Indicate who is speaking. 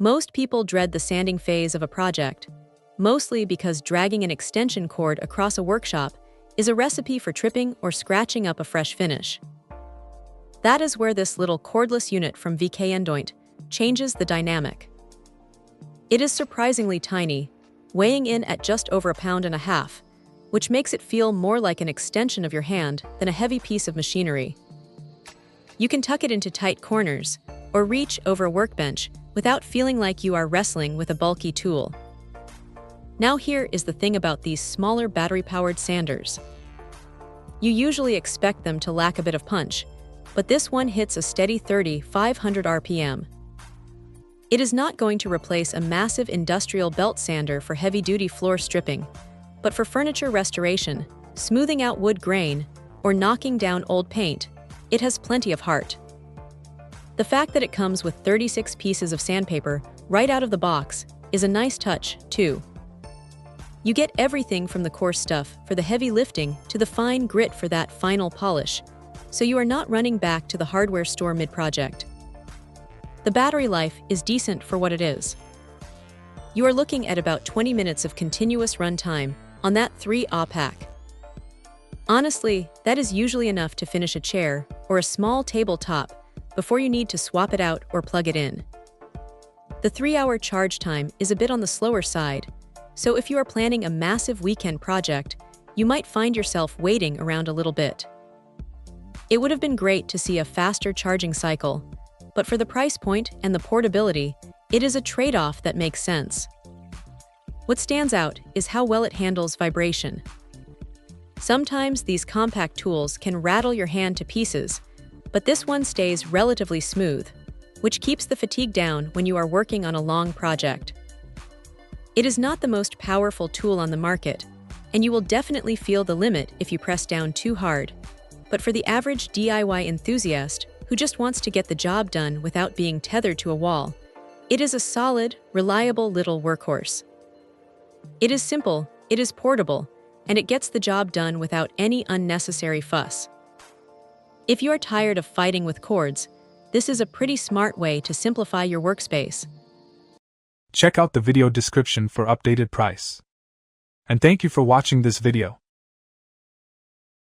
Speaker 1: Most people dread the sanding phase of a project, mostly because dragging an extension cord across a workshop is a recipe for tripping or scratching up a fresh finish. That is where this little cordless unit from Vkndoynt changes the dynamic. It is surprisingly tiny, weighing in at just over 1.5 pounds, which makes it feel more like an extension of your hand than a heavy piece of machinery. You can tuck it into tight corners or reach over a workbench without feeling like you are wrestling with a bulky tool. Now here is the thing about these smaller battery-powered sanders. You usually expect them to lack a bit of punch, but this one hits a steady 3,500 RPM. It is not going to replace a massive industrial belt sander for heavy-duty floor stripping, but for furniture restoration, smoothing out wood grain, or knocking down old paint, it has plenty of heart. The fact that it comes with 36 pieces of sandpaper right out of the box is a nice touch, too. You get everything from the coarse stuff for the heavy lifting to the fine grit for that final polish, so you are not running back to the hardware store mid-project. The battery life is decent for what it is. You are looking at about 20 minutes of continuous run time on that 3Ah pack. Honestly, that is usually enough to finish a chair or a small tabletop before you need to swap it out or plug it in. The 3-hour charge time is a bit on the slower side, so if you are planning a massive weekend project, you might find yourself waiting around a little bit. It would have been great to see a faster charging cycle, but for the price point and the portability, it is a trade-off that makes sense. What stands out is how well it handles vibration. Sometimes these compact tools can rattle your hand to pieces, but this one stays relatively smooth, which keeps the fatigue down when you are working on a long project. It is not the most powerful tool on the market, and you will definitely feel the limit if you press down too hard. But for the average DIY enthusiast who just wants to get the job done without being tethered to a wall, it is a solid, reliable little workhorse. It is simple, it is portable, and it gets the job done without any unnecessary fuss. If you are tired of fighting with cords, this is a pretty smart way to simplify your workspace.
Speaker 2: Check out the video description for updated price. And thank you for watching this video.